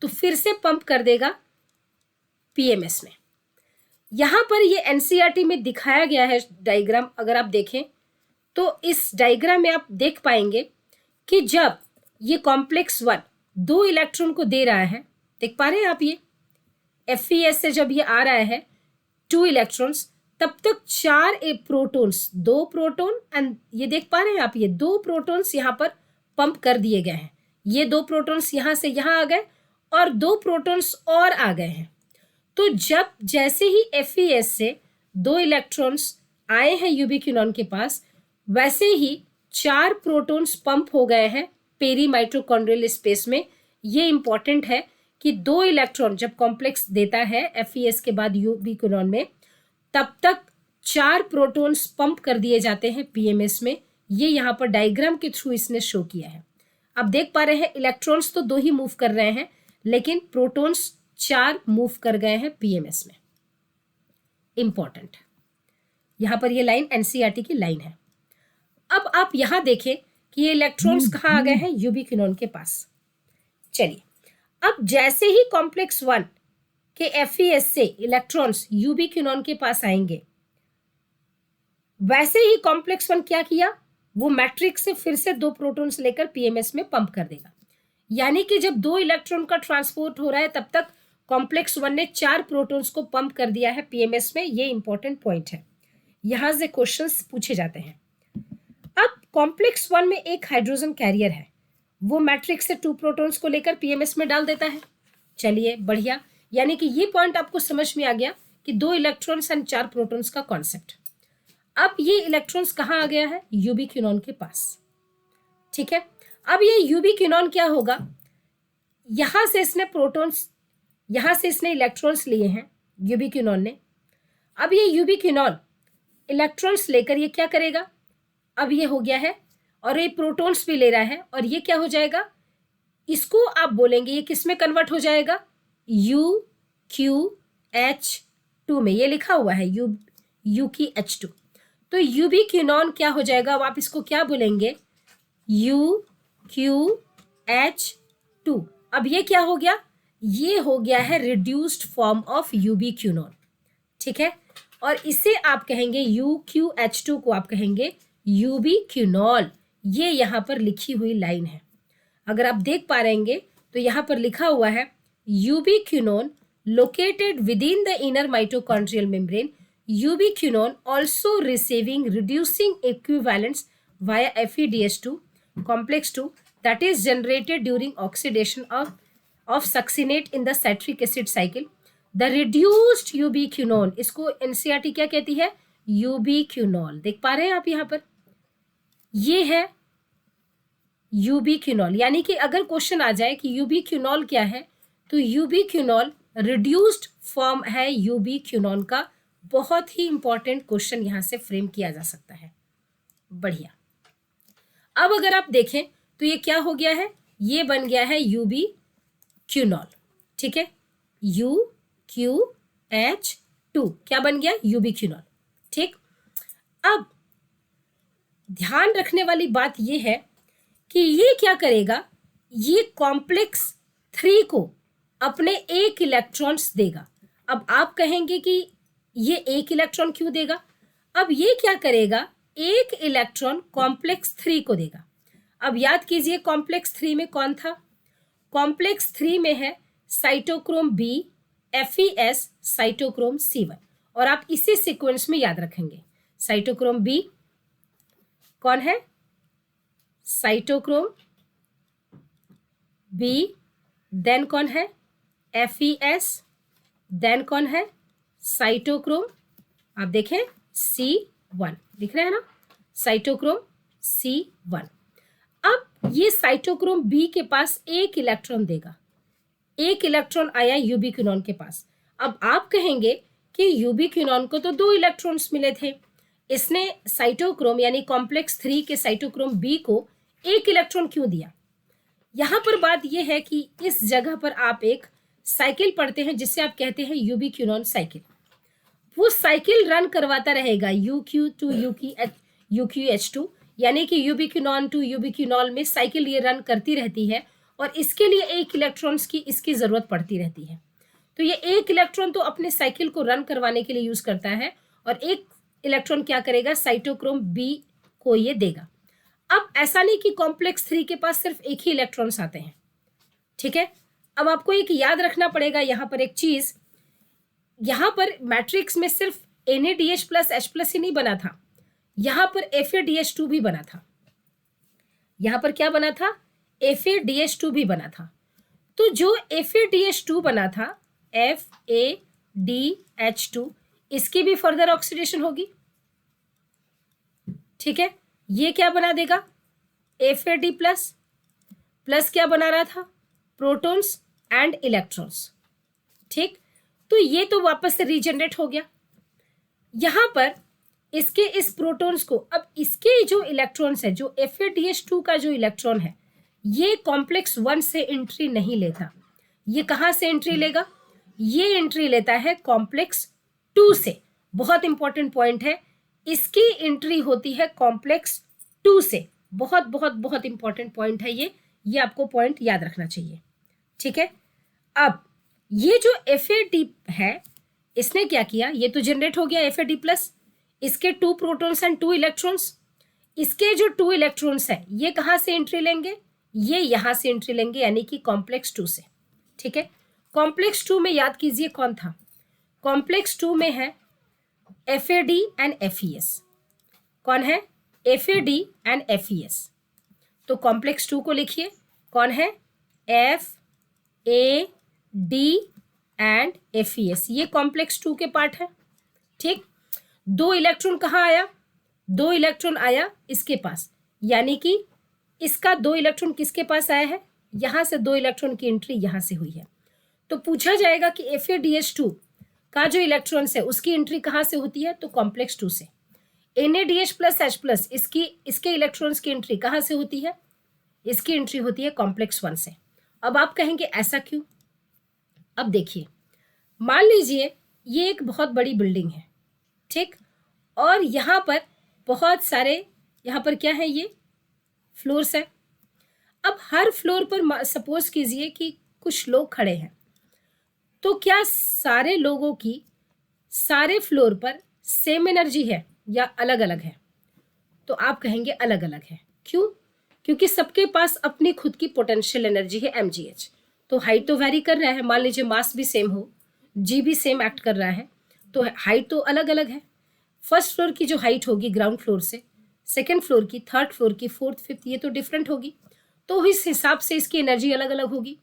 तो फिर से पंप कर देगा PMS में। यहाँ पर ये NCERT में दिखाया गया है डायग्राम, अगर आप देखें तो इस डायग्राम में आप देख पाएंगे कि जब ये कॉम्प्लेक्स 1 2 इलेक्ट्रॉन को दे रहा है, देख पा रहे हैं आप, ये FES से जब ये आ रहा है 2 इलेक्ट्रॉन्स, तब तक 4 प्रोटॉन्स, 2 प्रोटॉन एंड ये देख पा रहे हैं आप, ये 2 प्रोटॉन्स यहाँ पर पंप कर दिए गए हैं। ये 2 प्रोटॉन्स यहाँ से यहाँ आ गए और 2 प्रोटॉन्स और आ गए हैं। तो जब जैसे ही FeS से 2 इलेक्ट्रॉन्स आए हैं यूबिक्विनोन के पास, वैसे ही 4 प्रोटॉन्स पंप हो गए हैं पेरी माइटोकॉन्ड्रियल स्पेस में। ये इंपॉर्टेंट है कि 2 इलेक्ट्रॉन जब कॉम्प्लेक्स देता है FeS के बाद यूबिक्विनोन में, तब तक 4 प्रोटॉन्स पंप कर दिए जाते हैं PMS में। ये यहाँ पर डायग्राम के थ्रू इसने शो किया है। आप देख पा रहे हैं इलेक्ट्रॉन्स तो 2 ही मूव कर रहे हैं, लेकिन प्रोटॉन्स 4 मूव कर गए हैं PMS में। इंपॉर्टेंट, यहाँ पर ये लाइन NCERT की लाइन है। अब आप यहाँ देखें कि ये इलेक्ट्रॉन्स कहाँ आ गए हैं, यूबिक्विनोन के पास। चलिए, अब जैसे ही कॉम्प्लेक्स 1 के FeS से इलेक्ट्रॉन्स यूबिक्विनोन के पास आएंगे, वैसे ही कॉम्प्लेक्स 1 क्या किया, वो मैट्रिक्स से फिर से 2 प्रोटॉन्स लेकर PMS में पंप कर देगा। यानी कि जब 2 इलेक्ट्रॉन का ट्रांसपोर्ट हो रहा है, तब तक कॉम्प्लेक्स 1 ने 4 प्रोटॉन्स को पंप कर दिया है PMS में। ये इंपॉर्टेंट पॉइंट है, यहां से क्वेश्चंस पूछे जाते हैं। अब कॉम्प्लेक्स 1 में एक हाइड्रोजन कैरियर है, वो मैट्रिक्स से 2 प्रोटॉन्स को लेकर PMS में डाल देता है। चलिए, बढ़िया, यानी कि ये पॉइंट आपको समझ में आ गया कि 2 इलेक्ट्रॉन्स एंड 4 प्रोटॉन्स का कॉन्सेप्ट। अब ये इलेक्ट्रॉन्स कहाँ आ गया है, यूबिक्विनोन के पास। ठीक है, अब ये यूबिक्विनोन क्या होगा, यहां से इसने प्रोटॉन्स, यहां से इसने इलेक्ट्रॉन्स लिए हैं यूबिक्विनोन ने। अब ये यूबिक्विनोन इलेक्ट्रॉन्स लेकर ये क्या करेगा, अब ये हो गया है और ये प्रोटॉन्स भी ले रहा है, और ये क्या हो जाएगा, इसको आप बोलेंगे ये किस में कन्वर्ट हो जाएगा, UQH2 में। ये लिखा हुआ है UQH2। तो यूबिक्विनोन क्या हो जाएगा, अब आप इसको क्या बोलेंगे, UQH2। अब ये क्या हो गया, ये हो गया है रिड्यूस्ड फॉर्म ऑफ यूबिक्विनोन। ठीक है, और इसे आप कहेंगे UQH2 को आप कहेंगे यूबिक्विनोल। ये यहाँ पर लिखी हुई लाइन है, अगर आप देख पा रहेंगे तो यहाँ पर लिखा हुआ है यूबिक्विनोन located with in the inner mitochondrial membrane, ubiquinone also receiving reducing equivalents via FeDH2 complex 2 that is generated during oxidation of succinate in the citric acid cycle. The reduced ubiquinone, इसको NCERT क्या कहती है, यूबिक्विनोल। देख पा रहे हैं आप यहाँ पर, ये है यूबिक्विनोल। यानी कि अगर क्वेश्चन आ जाए कि यूबिक्विनोल क्या है, तो यूबिक्विनोल रिड्यूस्ड फॉर्म है यूबिक्विनोन का। बहुत ही इंपॉर्टेंट क्वेश्चन यहां से फ्रेम किया जा सकता है। बढ़िया, अब अगर आप देखें तो ये क्या हो गया है, ये बन गया है यूबिक्विनोल। ठीक है, UQH2 क्या बन गया, यूबिक्विनोल। ठीक, अब ध्यान रखने वाली बात ये है कि ये क्या करेगा, ये कॉम्प्लेक्स 3 को अपने 1 इलेक्ट्रॉन्स देगा। अब आप कहेंगे कि ये 1 इलेक्ट्रॉन क्यों देगा, अब ये क्या करेगा, 1 इलेक्ट्रॉन कॉम्प्लेक्स 3 को देगा। अब याद कीजिए कॉम्प्लेक्स 3 में कौन था, कॉम्प्लेक्स 3 में है cytochrome B, FeS, cytochrome C1। और आप इसी सीक्वेंस में याद रखेंगे, साइटोक्रोम B कौन है, साइटोक्रोम B, देन कौन है, FeS, देन कौन है, साइटोक्रोम, आप देखें C1 दिख रहा है ना, साइटोक्रोम C1। अब ये साइटोक्रोम B के पास 1 इलेक्ट्रॉन देगा, 1 इलेक्ट्रॉन आया यूबिक्विनोन के पास। अब आप कहेंगे कि यूबिक्विनोन को तो 2 इलेक्ट्रॉन्स मिले थे, इसने साइटोक्रोम यानी कॉम्प्लेक्स 3 के साइटोक्रोम B को 1 इलेक्ट्रॉन क्यों दिया। यहाँ पर बात यह है कि इस जगह पर आप एक साइकिल पढ़ते हैं जिसे आप कहते हैं यूबिक्विनोन साइकिल। वो साइकिल रन करवाता रहेगा UQ टू UQH2, यानी कि यूबिक्विनोन टू यूबिक्विनोल में साइकिल ये रन करती रहती है, और इसके लिए 1 इलेक्ट्रॉन्स की इसकी ज़रूरत पड़ती रहती है। तो ये 1 इलेक्ट्रॉन तो अपने साइकिल को रन करवाने के लिए यूज़ करता है, और 1 इलेक्ट्रॉन क्या करेगा, साइटोक्रोम B को ये देगा। अब ऐसा नहीं कि कॉम्प्लेक्स 3 के पास सिर्फ 1 ही इलेक्ट्रॉन्स आते हैं। ठीक है, अब आपको एक याद रखना पड़ेगा यहाँ पर एक चीज़, यहाँ पर मैट्रिक्स में सिर्फ NaDH प्लस H प्लस ही नहीं बना था, यहां पर FaDH2 भी बना था। यहां पर क्या बना था? FaDH2 भी बना था। तो जो FaDH2 बना था, FaDH2, इसकी भी फर्दर ऑक्सीडेशन होगी। ठीक है, ये क्या बना देगा? FAD प्लस, प्लस क्या बना रहा था? Protons and electrons. ठीक, तो ये तो वापस से रीजनरेट हो गया। यहां पर इसके इस प्रोटॉन्स को, अब इसके जो इलेक्ट्रॉन्स है, जो FaDH2 का जो इलेक्ट्रॉन है, ये कॉम्प्लेक्स 1 से एंट्री नहीं लेता। ये कहां से एंट्री लेगा? ये एंट्री लेता है कॉम्प्लेक्स 2 से। बहुत इंपॉर्टेंट पॉइंट है, इसकी एंट्री होती है कॉम्प्लेक्स 2 से। बहुत बहुत बहुत इंपॉर्टेंट पॉइंट है ये आपको पॉइंट याद रखना चाहिए। ठीक है, अब ये जो FAD है, इसने क्या किया? ये तो जनरेट हो गया FAD प्लस, इसके 2 प्रोटॉन्स एंड 2 इलेक्ट्रॉन्स। इसके जो 2 इलेक्ट्रॉन्स है, ये कहां से एंट्री लेंगे? ये यहां से एंट्री लेंगे, यानी कि कॉम्प्लेक्स 2 से। ठीक है, कॉम्प्लेक्स 2 में याद कीजिए कौन था? कॉम्प्लेक्स 2 में है FAD एंड FES। कौन है? FAD and FES। तो कॉम्प्लेक्स 2 को लिखिए, कौन है? FAD एंड FES, ये कॉम्प्लेक्स 2 के पार्ट है। ठीक, 2 इलेक्ट्रॉन कहाँ आया? 2 इलेक्ट्रॉन आया इसके पास, यानी कि इसका 2 इलेक्ट्रॉन किसके पास आया है? यहां से 2 इलेक्ट्रॉन की एंट्री यहां से हुई है। तो पूछा जाएगा कि FADH2 का जो इलेक्ट्रॉन्स है, उसकी एंट्री कहां से होती है? तो कॉम्प्लेक्स 2 से। NaDH प्लस H प्लस, इसके इलेक्ट्रॉन्स की एंट्री कहां से होती है? इसकी एंट्री होती है कॉम्प्लेक्स 1 से। अब आप कहेंगे ऐसा क्यों? अब देखिए, मान लीजिए ये एक बहुत बड़ी बिल्डिंग है। ठीक, और यहाँ पर बहुत सारे, यहाँ पर क्या है? ये फ्लोर्स है। अब हर फ्लोर पर सपोज कीजिए कि कुछ लोग खड़े हैं, तो क्या सारे लोगों की सारे फ्लोर पर सेम एनर्जी है या अलग अलग है? तो आप कहेंगे अलग अलग है। क्यों? क्योंकि सबके पास अपनी खुद की पोटेंशियल एनर्जी है mgh। तो हाइट तो वैरी कर रहा है, मान लीजिए मास भी सेम हो, जी भी सेम एक्ट कर रहा है, तो हाइट तो अलग अलग है। फर्स्ट फ्लोर की जो हाइट होगी ग्राउंड फ्लोर से, सेकेंड फ्लोर की, थर्ड फ्लोर की, फोर्थ, फिफ्थ, ये तो डिफरेंट होगी। तो इस हिसाब से इसकी एनर्जी अलग अलग होगी।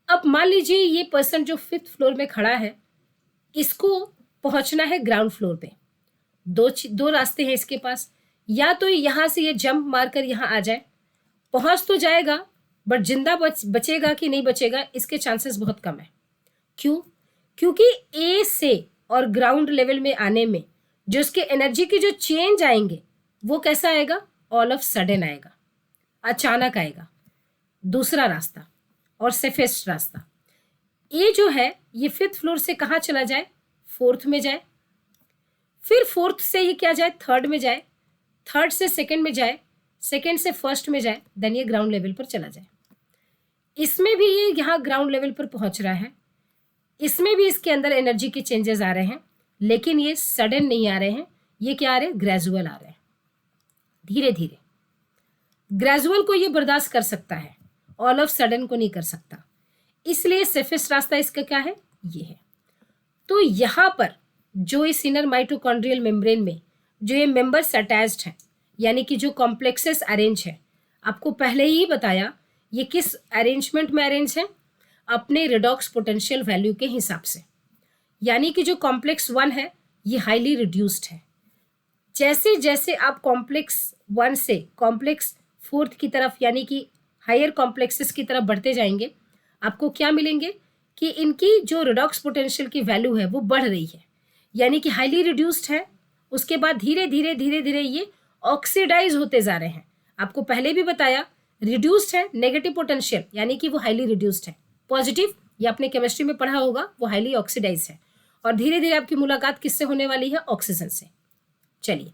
अब मान लीजिए ये पर्सन जो 5th फ्लोर में खड़ा है, इसको पहुंचना है ग्राउंड फ्लोर पे। दो रास्ते हैं इसके पास, या तो यहां से ये जंप मारकर यहां आ जाए, पहुंच तो जाएगा, बट जिंदा बचेगा कि नहीं बचेगा, इसके चांसेस बहुत कम है। क्यों? क्योंकि ए से और ग्राउंड लेवल में आने में जो इसके एनर्जी की जो चेंज आएंगे, वो कैसा आएगा? ऑल ऑफ सडन आएगा, अचानक आएगा। दूसरा रास्ता और सेफेस्ट रास्ता, ये जो है, ये 5th फ्लोर से कहाँ चला जाए? 4th में जाए, फिर 4th से ये क्या जाए? 3rd में जाए, 3rd से 2nd में जाए, 2nd से 1st में जाए, देन ये ग्राउंड लेवल पर चला जाए। इसमें भी ये यहाँ ग्राउंड लेवल पर पहुंच रहा है, इसमें भी इसके अंदर एनर्जी के चेंजेस आ रहे हैं, लेकिन ये सडन नहीं आ रहे हैं, ये क्या आ रहे हैं? ग्रेजुअल आ रहे हैं, धीरे धीरे। ग्रेजुअल को ये बर्दाश्त कर सकता है, ऑल ऑफ सडन को नहीं कर सकता, इसलिए सेफेस्ट रास्ता इसका क्या है? ये है। तो यहाँ पर जो इस इनर माइटोकॉन्ड्रियल मेम्ब्रेन में जो ये मेंबर्स अटैच्ड हैं, यानी कि जो कॉम्प्लेक्सेस अरेंज है, आपको पहले ही बताया ये किस अरेंजमेंट में अरेंज है? अपने रिडॉक्स पोटेंशियल वैल्यू के हिसाब से। यानी कि जो कॉम्प्लेक्स 1 है, ये हाईली रिड्यूस्ड है। जैसे जैसे आप कॉम्प्लेक्स 1 से कॉम्प्लेक्स 4th की तरफ, यानी कि हायर कॉम्प्लेक्सेस की तरफ बढ़ते जाएंगे, आपको क्या मिलेंगे? कि इनकी जो रिडॉक्स पोटेंशियल की वैल्यू है वो बढ़ रही है, यानी कि हाईली रिड्यूस्ड है। उसके बाद धीरे धीरे धीरे धीरे ये ऑक्सीडाइज होते जा रहे हैं। आपको पहले भी बताया, रिड्यूस्ड है नेगेटिव पोटेंशियल, यानी कि वो हाईली रिड्यूस्ड है। पॉजिटिव, ये आपने केमिस्ट्री में पढ़ा होगा, वो हाईली ऑक्सीडाइज है। और धीरे धीरे आपकी मुलाकात किससे होने वाली है? ऑक्सीजन से। चलिए,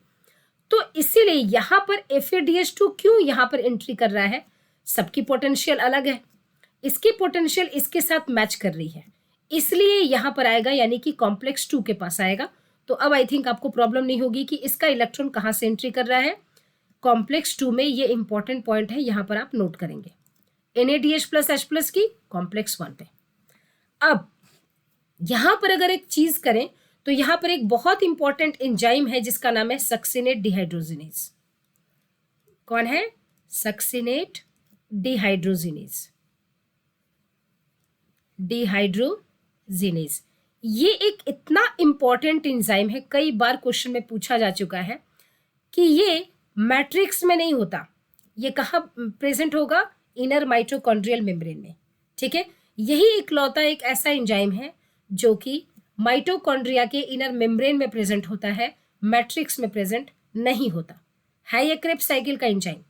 तो इसीलिए यहाँ पर FADH2 क्यों यहाँ पर एंट्री कर रहा है? सबकी पोटेंशियल अलग है, इसकी पोटेंशियल इसके साथ मैच कर रही है, इसलिए यहाँ पर आएगा, यानी कि कॉम्प्लेक्स 2 के पास आएगा। तो अब आई थिंक आपको प्रॉब्लम नहीं होगी कि इसका इलेक्ट्रॉन कहाँ से एंट्री कर रहा है? कॉम्प्लेक्स 2 में। ये इंपॉर्टेंट पॉइंट है, यहाँ पर आप नोट करेंगे। NaDH प्लस H प्लस की कॉम्प्लेक्स 1 पे। अब यहाँ पर अगर एक चीज करें तो यहाँ पर एक बहुत इंपॉर्टेंट एंजाइम है जिसका नाम है सक्सिनेट डिहाइड्रोजिनेज। कौन है? Succinate dehydrogenase. डिहाइड्रोजिनेज ये एक इतना इंपॉर्टेंट एंजाइम है, कई बार क्वेश्चन में पूछा जा चुका है कि ये मैट्रिक्स में नहीं होता, ये कहाँ प्रेजेंट होगा? इनर माइटोकॉन्ड्रियल मेम्ब्रेन में। ठीक है, यही इकलौता एक ऐसा एंजाइम है जो कि माइटोकॉन्ड्रिया के इनर मेम्ब्रेन में प्रेजेंट होता है, मैट्रिक्स में प्रेजेंट नहीं होता है। ये क्रेब्स साइकिल का एंजाइम,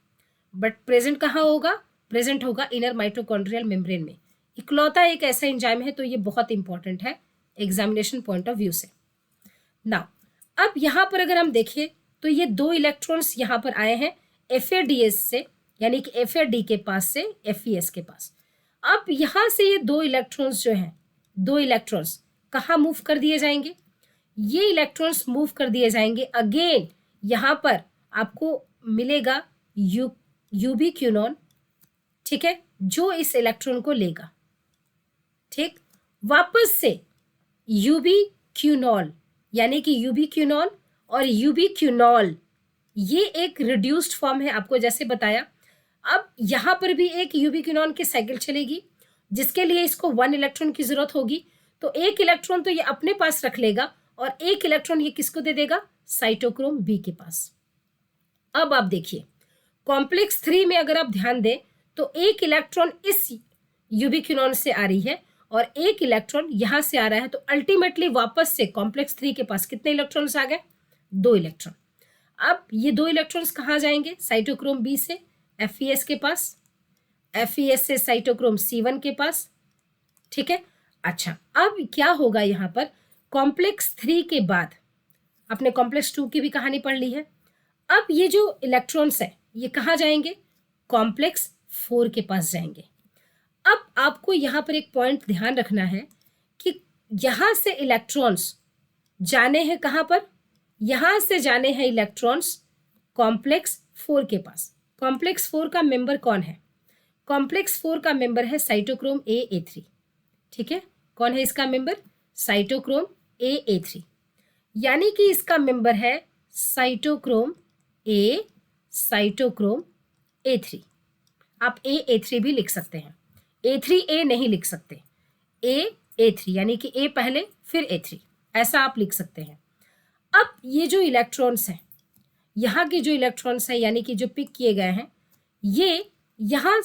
बट प्रेजेंट कहाँ होगा? प्रेजेंट होगा इनर माइटोकॉन्ड्रियल मेम्ब्रेन में। इकलौता एक ऐसा एंजाइम है, तो ये बहुत इंपॉर्टेंट है एग्जामिनेशन पॉइंट ऑफ व्यू से। नाउ अब यहाँ पर अगर हम देखें तो ये 2 इलेक्ट्रॉन्स यहाँ पर आए हैं FADS से, यानी कि FAD के पास से FES के पास। अब यहाँ से ये 2 इलेक्ट्रॉन्स जो हैं, 2 इलेक्ट्रॉन्स कहाँ मूव कर दिए जाएंगे? ये इलेक्ट्रॉन्स मूव कर दिए जाएंगे अगेन, यहाँ पर आपको मिलेगा यूबिक्विनोन, ठीक है, जो इस इलेक्ट्रॉन को लेगा। ठीक, वापस से यूबिक्विनोल, यानी कि यूबिक्विनोल और यूबिक्विनोल ये एक रिड्यूस्ड फॉर्म है, आपको जैसे बताया। अब यहाँ पर भी एक यूबिक्विनोन की साइकिल चलेगी, जिसके लिए इसको 1 इलेक्ट्रॉन की जरूरत होगी। तो 1 इलेक्ट्रॉन तो ये अपने पास रख लेगा और 1 इलेक्ट्रॉन ये किसको दे देगा? साइटोक्रोम बी के पास। अब आप देखिए कॉम्प्लेक्स 3 में अगर आप ध्यान दें तो 1 इलेक्ट्रॉन इस यूबिक्विनोन से आ रही है और 1 इलेक्ट्रॉन यहाँ से आ रहा है, तो अल्टीमेटली वापस से कॉम्प्लेक्स 3 के पास कितने इलेक्ट्रॉन्स आ गए? 2 इलेक्ट्रॉन। अब ये 2 इलेक्ट्रॉन्स कहाँ जाएंगे? साइटोक्रोम बी से FES के पास, FES से साइटोक्रोम C1 के पास। ठीक है, अच्छा अब क्या होगा यहाँ पर? कॉम्प्लेक्स 3 के बाद आपने कॉम्प्लेक्स 2 की भी कहानी पढ़ ली है। अब ये जो इलेक्ट्रॉन्स है ये कहाँ जाएंगे? कॉम्प्लेक्स 4 के पास जाएंगे। अब आपको यहाँ पर एक पॉइंट ध्यान रखना है कि यहाँ से इलेक्ट्रॉन्स जाने हैं कहाँ पर? यहाँ से जाने हैं इलेक्ट्रॉन्स कॉम्प्लेक्स 4 के पास। कॉम्प्लेक्स 4 का मेंबर कौन है? कॉम्प्लेक्स 4 का मेंबर है साइटोक्रोम A3। ठीक है, कौन है इसका मेंबर? साइटोक्रोम A3, यानी कि इसका मेंबर है साइटोक्रोम A3। आप A3 भी लिख सकते हैं, A3A नहीं लिख सकते, A3 यानी कि A पहले फिर A3, ऐसा आप लिख सकते हैं। अब ये जो इलेक्ट्रॉन्स हैं, यहाँ के जो इलेक्ट्रॉन्स हैं यानी कि जो पिक किए गए हैं, ये यहाँ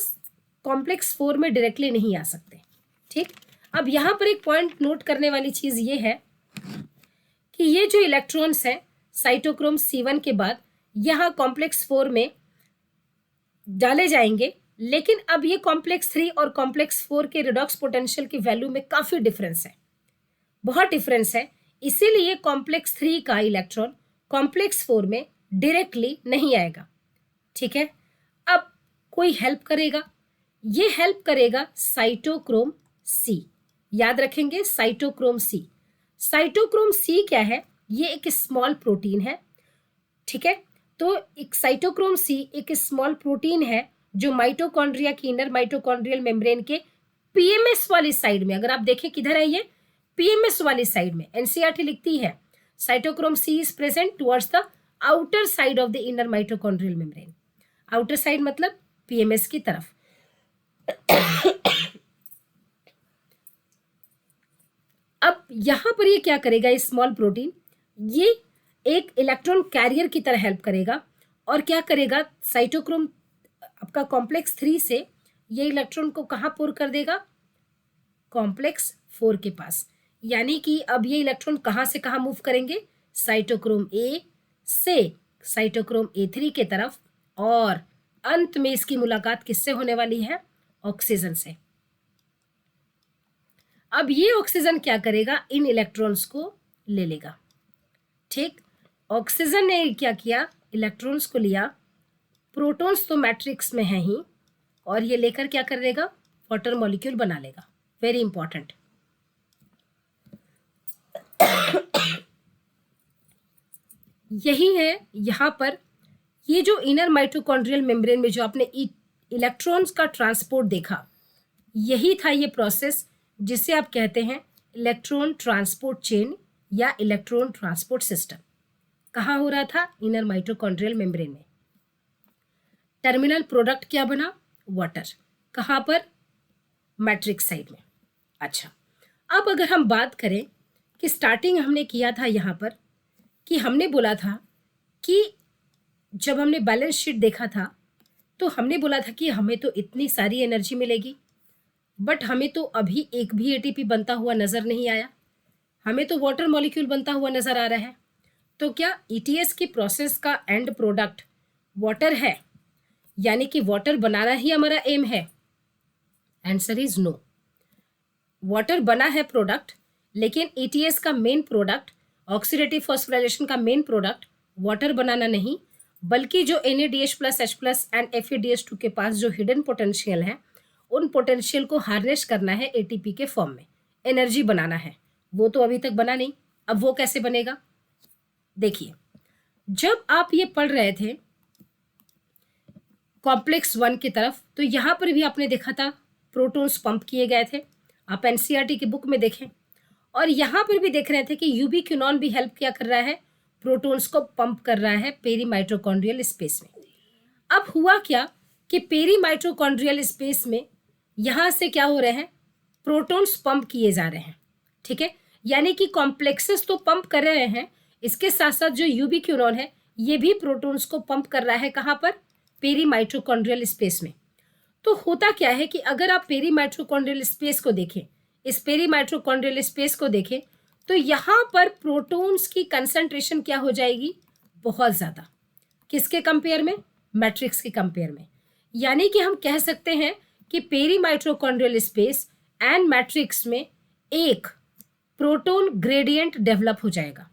कॉम्प्लेक्स 4 में डायरेक्टली नहीं आ सकते। ठीक, अब यहाँ पर एक पॉइंट नोट करने वाली चीज़ ये है कि ये जो इलेक्ट्रॉन्स हैं साइटोक्रोम C1 के बाद यहाँ कॉम्प्लेक्स 4 में डाले जाएंगे, लेकिन अब ये कॉम्प्लेक्स 3 और कॉम्प्लेक्स 4 के रिडॉक्स पोटेंशियल की वैल्यू में काफ़ी डिफरेंस है, बहुत डिफरेंस है। इसीलिए कॉम्प्लेक्स 3 का इलेक्ट्रॉन कॉम्प्लेक्स 4 में डायरेक्टली नहीं आएगा। ठीक है, अब कोई हेल्प करेगा, ये हेल्प करेगा साइटोक्रोम C। याद रखेंगे साइटोक्रोम C। साइटोक्रोम C क्या है? ये एक स्मॉल प्रोटीन है। ठीक है, तो एक साइटोक्रोम C एक स्मॉल प्रोटीन है जो माइटोकॉन्ड्रिया की इनर माइटोकॉन्ड्रियल मेम्ब्रेन के PMS वाली साइड में, अगर आप देखें किधर है ये? PMS वाली साइड में। NCERT लिखती है cytochrome C is present towards the outer side of the inner mitochondrial membrane. Outer side मतलब PMS की तरफ। अब यहां पर ये क्या करेगा? इस स्मॉल प्रोटीन ये एक इलेक्ट्रॉन कैरियर की तरह हेल्प करेगा और क्या करेगा? साइटोक्रोम आपका कॉम्प्लेक्स 3 से ये इलेक्ट्रॉन को कहाँ पुर कर देगा? कॉम्प्लेक्स 4 के पास। यानी कि अब ये इलेक्ट्रॉन कहाँ से कहाँ मूव करेंगे? साइटोक्रोम A से साइटोक्रोम A3 के तरफ, और अंत में इसकी मुलाकात किससे होने वाली है? ऑक्सीजन से। अब ये ऑक्सीजन क्या करेगा? इन इलेक्ट्रॉन्स को ले लेगा। ठीक, ऑक्सीजन ने क्या किया? इलेक्ट्रॉन्स को लिया, प्रोटॉन्स तो मैट्रिक्स में है ही, और ये लेकर क्या कर देगा? वाटर मॉलिक्यूल बना लेगा। Very important. यही है यहाँ पर ये जो इनर माइटोकॉन्ड्रियल मेम्ब्रेन में जो आपने इलेक्ट्रॉन्स का ट्रांसपोर्ट देखा, यही था ये प्रोसेस जिसे आप कहते हैं इलेक्ट्रॉन ट्रांसपोर्ट चेन या इलेक्ट्रॉन ट्रांसपोर्ट सिस्टम। कहाँ हो रहा था? इनर माइटोकॉन्ड्रियल मेम्ब्रेन में। टर्मिनल प्रोडक्ट क्या बना? वाटर। कहाँ पर? मैट्रिक्स साइड में। अच्छा, अब अगर हम बात करें कि स्टार्टिंग हमने किया था यहाँ पर कि हमने बोला था कि जब हमने बैलेंस शीट देखा था तो हमने बोला था कि हमें तो इतनी सारी एनर्जी मिलेगी, बट हमें तो अभी एक भी एटीपी बनता हुआ नज़र नहीं आया, हमें तो वाटर मॉलिक्यूल बनता हुआ नज़र आ रहा है। तो क्या ईटीएस की प्रोसेस का एंड प्रोडक्ट वाटर है, यानी कि वाटर बनाना ही हमारा एम है? Answer is no. वाटर बना है प्रोडक्ट, लेकिन ईटीएस का मेन प्रोडक्ट, ऑक्सीडेटिव फॉस्फोराइलेशन का मेन प्रोडक्ट वाटर बनाना नहीं, बल्कि जो NADH+H+ एंड FeDH2 के पास जो हिडन पोटेंशियल है, उन पोटेंशियल को हार्नेस करना है एटीपी के फॉर्म में, एनर्जी बनाना है। वो तो अभी तक बना नहीं, अब वो कैसे बनेगा? देखिए, जब आप ये पढ़ रहे थे कॉम्प्लेक्स 1 की तरफ, तो यहाँ पर भी आपने देखा था प्रोटॉन्स पंप किए गए थे। आप एनसीईआरटी की बुक में देखें, और यहाँ पर भी देख रहे थे कि यूबिक्विनोन भी हेल्प क्या कर रहा है? प्रोटॉन्स को पंप कर रहा है पेरी माइटोकॉन्ड्रियल स्पेस में। अब हुआ क्या कि पेरी माइटोकॉन्ड्रियल स्पेस में यहाँ से क्या हो रहे हैं? प्रोटॉन्स पंप किए जा रहे हैं, ठीक है, यानी कि कॉम्प्लेक्सेस तो पंप कर रहे हैं, इसके साथ साथ जो यूबिक्विनोन है ये भी प्रोटॉन्स को पंप कर रहा है। कहाँ पर? पेरी माइटोकॉन्ड्रियल स्पेस में। तो होता क्या है कि अगर आप पेरी माइटोकॉन्ड्रियल स्पेस को देखें, इस पेरी माइटोकॉन्ड्रियल स्पेस को देखें, तो यहाँ पर प्रोटॉन्स की कंसंट्रेशन क्या हो जाएगी? बहुत ज़्यादा। किसके कंपेयर में? मैट्रिक्स के कंपेयर में। यानी कि हम कह सकते हैं कि peri mitochondrial space and matrix में एक प्रोटॉन ग्रेडियंट डेवलप हो जाएगा।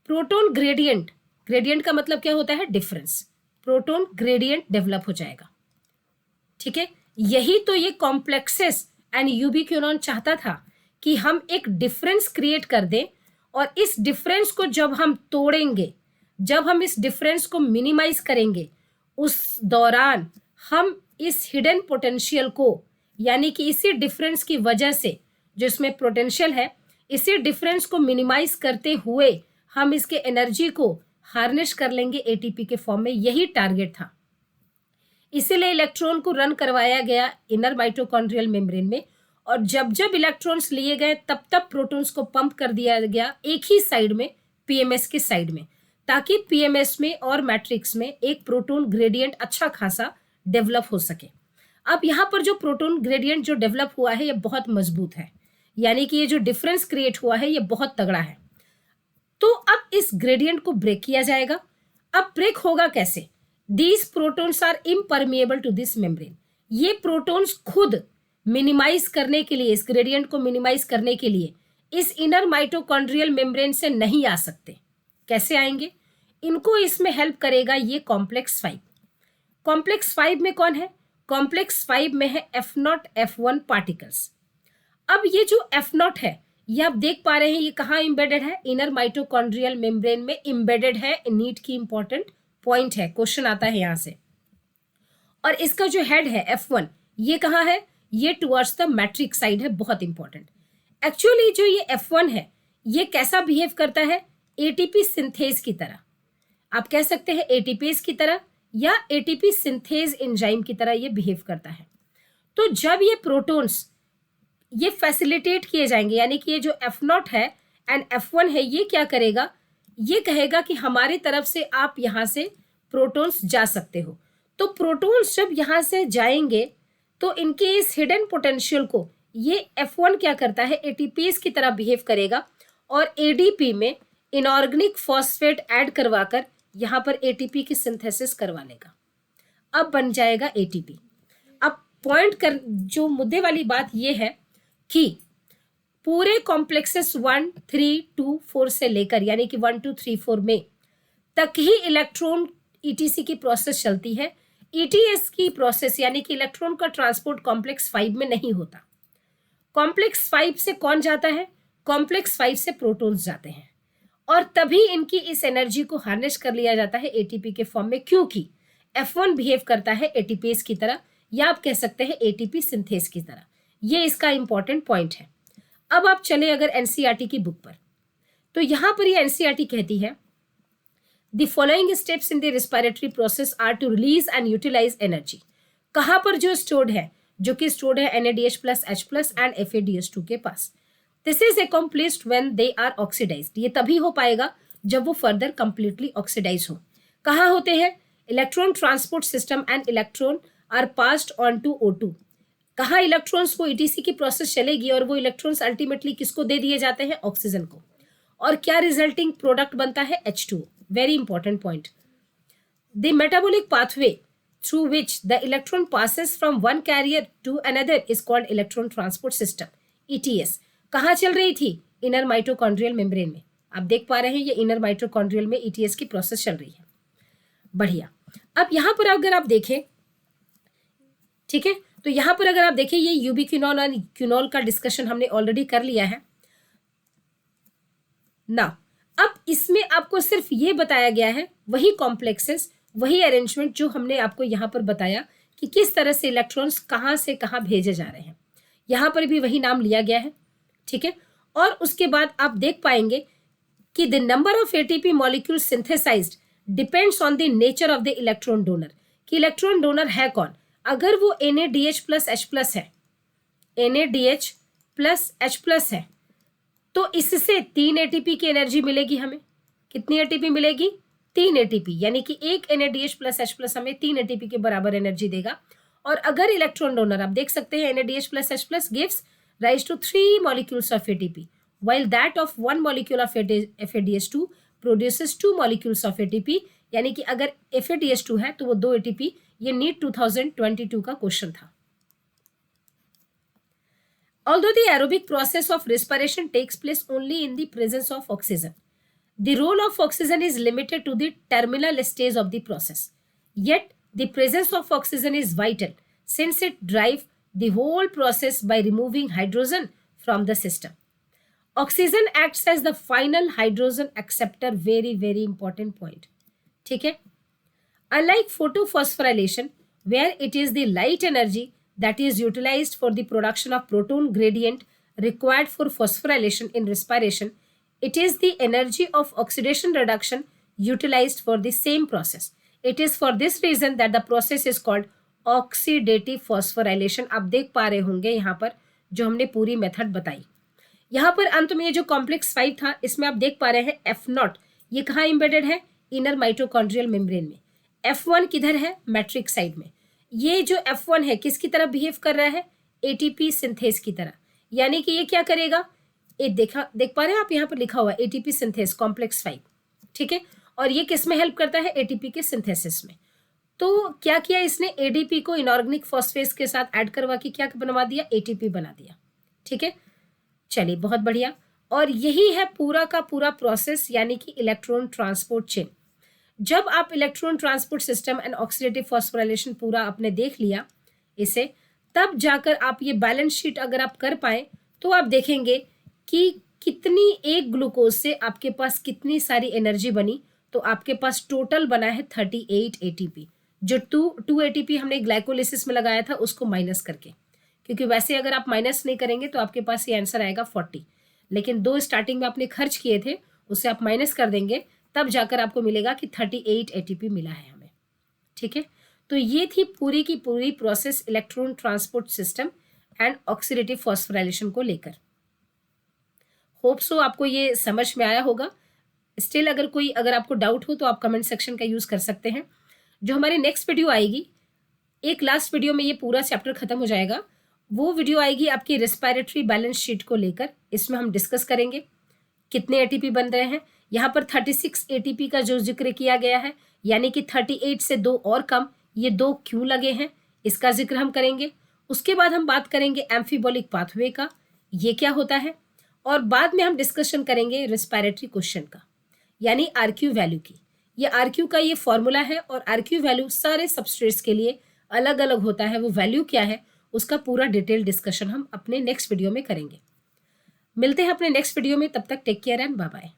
प्रोटॉन ग्रेडियंट, ग्रेडियंट का मतलब क्या होता है? डिफरेंस। प्रोटॉन ग्रेडियंट डेवलप हो जाएगा, ठीक है। यही तो ये कॉम्प्लेक्सेस एंड यूबिक्विनोन चाहता था कि हम एक डिफरेंस क्रिएट कर दें, और इस डिफरेंस को जब हम तोड़ेंगे, जब हम इस डिफरेंस को मिनिमाइज करेंगे, उस दौरान हम इस हिडन पोटेंशियल को, यानी कि इसी डिफरेंस की वजह से जो इसमें पोटेंशियल है, इसी डिफरेंस को मिनिमाइज करते हुए हम इसके एनर्जी को हार्नेस कर लेंगे एटीपी के फॉर्म में। यही टारगेट था, इसीलिए इलेक्ट्रॉन को रन करवाया गया इनर माइटोकॉन्ड्रियल मेम्ब्रेन में, और जब जब इलेक्ट्रॉन्स लिए गए तब तब प्रोटॉन्स को पंप कर दिया गया एक ही साइड में, पीएमएस के साइड में, ताकि पीएमएस में और मैट्रिक्स में एक प्रोटॉन ग्रेडियंट अच्छा खासा डेवलप हो सके। अब यहाँ पर जो प्रोटॉन ग्रेडियंट जो डेवलप हुआ है ये बहुत मजबूत है, यानी कि ये जो डिफरेंस क्रिएट हुआ है ये बहुत तगड़ा है। तो अब इस ग्रेडियंट को ब्रेक किया जाएगा। अब ब्रेक होगा कैसे? These protons are impermeable to this membrane. ये प्रोटॉन्स खुद मिनिमाइज करने के लिए, इस ग्रेडियंट को मिनिमाइज करने के लिए इस इनर माइटोकॉन्ड्रियल मेम्ब्रेन से नहीं आ सकते। कैसे आएंगे? इनको इसमें हेल्प करेगा ये कॉम्प्लेक्स 5। कॉम्प्लेक्स 5 में कौन है? कॉम्प्लेक्स 5 में है F0 F1 पार्टिकल्स। अब ये जो F0 है, ये आप देख पा रहे हैं, ये कहाँ इंबेडेड है? इनर माइटोकॉन्ड्रियल मेम्ब्रेन में इंबेडेड है। नीट की इंपॉर्टेंट पॉइंट है, क्वेश्चन आता है यहां से। और इसका जो हेड है F1, ये कहाँ है? ये टुवर्ड्स द मैट्रिक्स साइड है, बहुत इंपॉर्टेंट। एक्चुअली जो ये F1 है ये कैसा बिहेव करता है? एटीपी सिंथेज की तरह। आप कह सकते हैं एटीपीज की तरह या एटीपी सिंथेज एंजाइम की तरह ये बिहेव करता है। तो जब ये प्रोटॉन्स ये फैसिलिटेट किए जाएंगे, यानी कि ये जो F0 है एंड F1 है, ये क्या करेगा? ये कहेगा कि हमारी तरफ से आप यहाँ से प्रोटॉन्स जा सकते हो। तो प्रोटॉन्स जब यहाँ से जाएंगे तो इनके इस हिडन पोटेंशियल को ये F1 क्या करता है? एटीपीज की तरह बिहेव करेगा और एडीपी में इनऑर्गेनिक फॉस्फेट ऐड करवाकर यहाँ पर एटीपी की सिंथेसिस करवा लेगा। अब बन जाएगा एटीपी। अब पॉइंट कर, जो मुद्दे वाली बात ये है कि पूरे कॉम्प्लेक्सेस 1, 3, 2, 4 से लेकर, यानी कि 1, 2, 3, 4 में तक ही इलेक्ट्रॉन ईटीसी की प्रोसेस चलती है। ईटीएस की प्रोसेस, यानी कि इलेक्ट्रॉन का ट्रांसपोर्ट कॉम्प्लेक्स 5 में नहीं होता। कॉम्प्लेक्स 5 से कौन जाता है? कॉम्प्लेक्स 5 से प्रोटॉन्स जाते हैं, और तभी इनकी इस एनर्जी को हार्नेस कर लिया जाता है एटीपी के फॉर्म में, क्योंकि F1 बिहेव करता है एटीपीज की तरह, या आप कह सकते हैं एटीपी सिंथेज की तरह। ये इसका इंपॉर्टेंट पॉइंट है। अब आप चले अगर एनसीईआरटी की बुक पर, तो यहाँ पर ये एनसीईआरटी कहती है the following steps in the respiratory process are to release and utilise energy. कहाँ पर जो स्टोर्ड है, जो कि स्टोर्ड है NADH+H+ एंड FADH2 के पास। This is accomplished when they are oxidized। ये तभी हो पाएगा जब वो फर्दर कंप्लीटली ऑक्सीडाइज हो। कहाँ होते हैं? Electron transport system and electron are passed on to O2। कहाँ इलेक्ट्रॉन्स को ETC की प्रोसेस चलेगी और वो इलेक्ट्रॉन्स अल्टीमेटली किसको दे दिए जाते हैं? ऑक्सीजन को। और क्या रिजल्टिंग प्रोडक्ट बनता है? H2। Very important point. The metabolic pathway through which the electron passes from one carrier to another is called electron transport system, ETS। कहाँ चल रही थी? इनर माइटोकॉन्ड्रियल मेम्ब्रेन में। आप देख पा रहे हैं ये इनर माइटोकॉन्ड्रियल में ETS की प्रोसेस चल रही है। बढ़िया। अब यहाँ पर अगर आप देखें, ठीक है, तो यहाँ पर अगर आप देखें ये यूबिक्विनोल और क्विनोल का डिस्कशन हमने ऑलरेडी कर लिया है ना। अब इसमें आपको सिर्फ ये बताया गया है वही कॉम्प्लेक्सेस, वही अरेंजमेंट जो हमने आपको यहाँ पर बताया कि किस तरह से इलेक्ट्रॉन्स कहाँ से कहाँ भेजे जा रहे हैं। यहाँ पर भी वही नाम लिया गया है, ठीक है। और उसके बाद आप देख पाएंगे कि the number of ATP molecule synthesised depends on the nature of the electron donor, कि इलेक्ट्रॉन डोनर है कौन। अगर वो NADH+H+ है, NADH+H+ है, तो इससे 3 ATP की एनर्जी मिलेगी हमें। कितनी ATP मिलेगी? 3 ATP, यानी कि एक NADH+H+ हमें 3 ATP के बराबर एनर्जी देगा। और अगर इलेक्ट्रॉन डोनर, आप देख सकते हैं NADH+H+ gives rise to 3 molecules of ATP, while that of 1 molecule of FADH2 produces 2 molecules of ATP, यानी कि अगर FADH2 है तो वो 2 ATP। ये नीट 2022 का क्वेश्चन था। Although the aerobic process of respiration takes place only in the presence of oxygen, the role of oxygen is limited to the terminal stage of the process. Yet, the presence of oxygen is vital since it drives the whole process by removing hydrogen from the system. Oxygen acts as the final hydrogen acceptor, very, very important point. ठीक है? Unlike photophosphorylation, where it is the light energy that is utilized for the production of proton gradient required for phosphorylation in respiration, it is the energy of oxidation reduction utilized for the same process. It is for this reason that the process is called oxidative phosphorylation। आप देख पा रहे होंगे यहाँ पर जो हमने पूरी मेथड बताई। यहाँ पर अंत में ये जो कॉम्प्लेक्स 5 था, इसमें आप देख पा रहे हैं F0, ये कहाँ इम्बेडेड है? इनर माइटोकॉन्ड्रियल मेम्ब्रेन में। F1 किधर है? मैट्रिक्स साइड में। ये जो F1 है किसकी तरह बिहेव कर रहा है? ATP सिंथेस की तरह। यानी कि ये क्या करेगा? ये देख पा रहे हैं आप, यहाँ पर लिखा हुआ ATP सिंथेस कॉम्प्लेक्स 5, ठीक है। और ये किस में हेल्प करता है? ATP के सिंथेसिस में। तो क्या किया इसने? ADP को इनऑर्गेनिक फॉस्फेट्स के साथ ऐड करवा के क्या बनवा दिया? ATP बना दिया, ठीक है। चलिए, बहुत बढ़िया। और यही है पूरा का पूरा प्रोसेस, यानी कि इलेक्ट्रॉन ट्रांसपोर्ट चेन। जब आप electron transport system and oxidative phosphorylation पूरा आपने देख लिया इसे, तब जाकर आप ये बैलेंस शीट अगर आप कर पाए तो आप देखेंगे कि कितनी एक ग्लूकोज से आपके पास कितनी सारी एनर्जी बनी। तो आपके पास टोटल बना है 38 ATP। जो 2 ATP हमने ग्लाइकोलिसिस में लगाया था उसको माइनस करके, क्योंकि वैसे अगर आप माइनस नहीं करेंगे तो आपके पास ये आंसर आएगा 40, लेकिन 2 स्टार्टिंग में आपने खर्च किए थे उससे आप माइनस कर देंगे, तब जाकर आपको मिलेगा कि 38 ATP मिला है हमें, ठीक है। तो ये थी पूरी की पूरी process electron transport system and oxidative phosphorylation को लेकर। होप सो आपको ये समझ में आया होगा। स्टिल अगर आपको डाउट हो तो आप कमेंट सेक्शन का यूज़ कर सकते हैं। जो हमारी नेक्स्ट वीडियो आएगी, एक लास्ट वीडियो में ये पूरा चैप्टर खत्म हो जाएगा। वो वीडियो आएगी आपकी रेस्पिरेटरी बैलेंस शीट को लेकर। इसमें हम डिस्कस करेंगे कितने ATP बन रहे हैं। यहाँ पर 36 ATP का जो जिक्र किया गया है, यानी कि 38 से 2 और कम, ये 2 क्यों लगे हैं, इसका जिक्र हम करेंगे। उसके बाद हम बात करेंगे एम्फीबॉलिक पाथवे का, ये क्या होता है। और बाद में हम डिस्कशन करेंगे रेस्पिरेटरी क्वेश्चन का, यानी RQ वैल्यू की। ये RQ का ये फॉर्मूला है और RQ वैल्यू सारे सबस्ट्रेट्स के लिए अलग अलग होता है। वो वैल्यू क्या है उसका पूरा डिटेल डिस्कशन हम अपने नेक्स्ट वीडियो में करेंगे। मिलते हैं अपने नेक्स्ट वीडियो में, तब तक take care and bye bye.